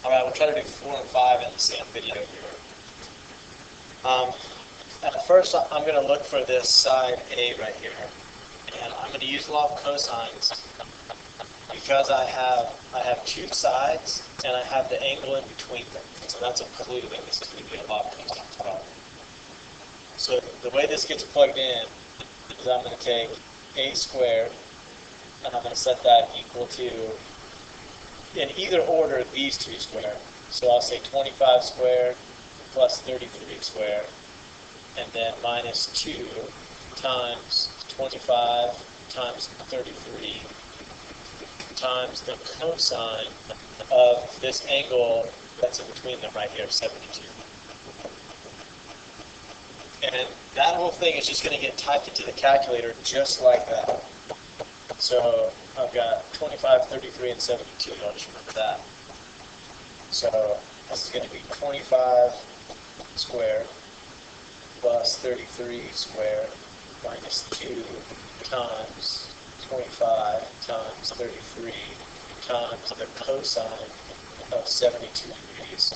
Alright, we'll try to do 4 and 5 in the same video here. At first, I'm going to look for this side A right here. And I'm going to use law of cosines because I have two sides and I have the angle in between them. So that's a clue that this is going to be a law of cosines problem. So the way this gets plugged in is I'm going to take A squared and I'm going to set that equal to, in either order, these two squared. So I'll say 25 squared plus 33 squared, and then minus 2 times 25 times 33 times the cosine of this angle that's in between them right here, 72. And that whole thing is just going to get typed into the calculator just like that. So I've got 25, 33, and 72. I'll just remember that. So this is going to be 25 squared plus 33 squared minus 2 times 25 times 33 times the cosine of 72 degrees.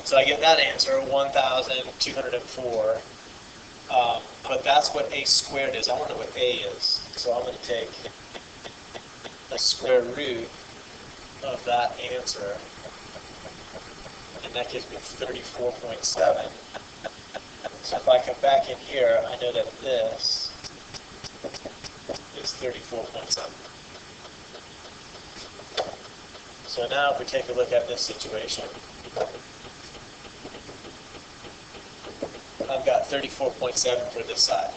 So I get that answer, 1,204. But that's what a squared is. I want to know what a is. So I'm going to take the square root of that answer, and that gives me 34.7. So if I come back in here, I know that this is 34.7. So now if we take a look at this situation, I've got 34.7 for this side.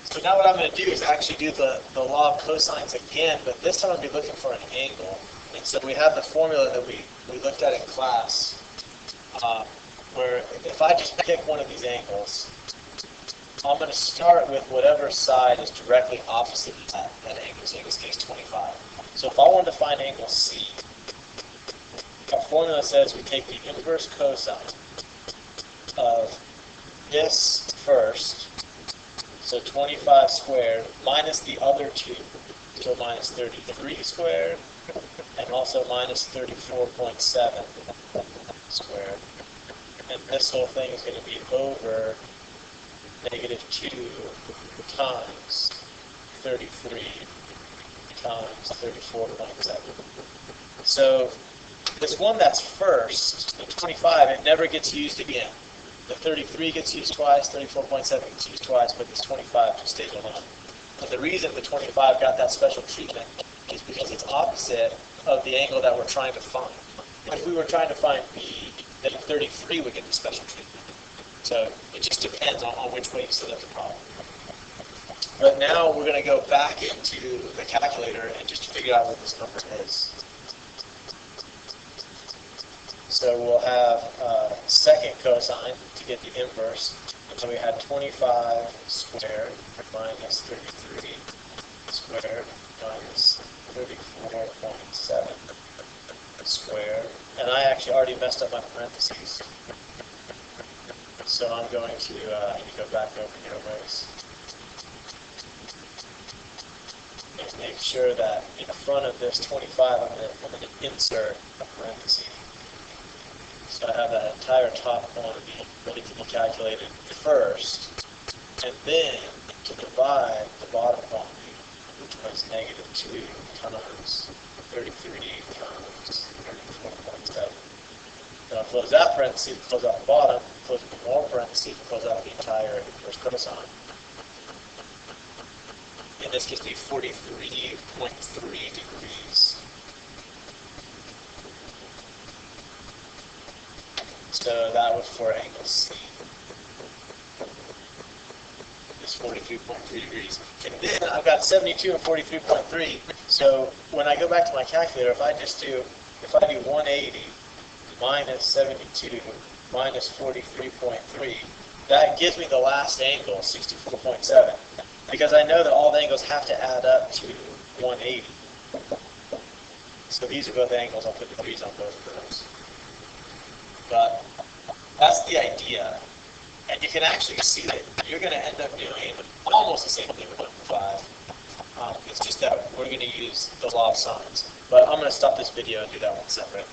So now what I'm going to do is actually do the law of cosines again, but this time I'll be looking for an angle. And so we have the formula that we looked at in class, where if I just pick one of these angles, I'm going to start with whatever side is directly opposite that angle, so in this case 25. So if I wanted to find angle C, our formula says we take the inverse cosine of this first, so 25 squared, minus the other two, so minus 33 squared, and also minus 34.7 squared. And this whole thing is going to be over negative 2 times 33 times 34.7. So this one that's first, the 25, it never gets used again. The 33 gets used twice, 34.7 gets used twice, but this 25 just stays alone. But the reason the 25 got that special treatment is because it's opposite of the angle that we're trying to find. If we were trying to find B, then 33 would get the special treatment. So it just depends on which way you set up the problem. But now we're going to go back into the calculator and just figure out what this number is. So we'll have second cosine to get the inverse. So we had 25 squared minus 33 squared minus 34.7 squared. And I actually already messed up my parentheses. So I'm going to go back over here a ways. And make sure that in front of this 25, I'm going to insert a parenthesis. So I have that entire top quantity ready to be calculated first, and then to divide the bottom quantity, which was negative 2 times 33 times 34.7. Then I'll close that parenthesis, close out the bottom, close one more parenthesis, close out the entire inverse cosine. And this gives me 43.3 degrees. So that was for angle C. It's 43.3 degrees. And then I've got 72 and 43.3. So when I go back to my calculator, if I do 180 minus 72 minus 43.3, that gives me the last angle, 64.7. Because I know that all the angles have to add up to 180. So these are both angles. I'll put the 3's on both of those. But that's the idea. And you can actually see that you're going to end up doing almost the same thing with 5. It's just that we're going to use the law of sines. But I'm going to stop this video and do that one separate.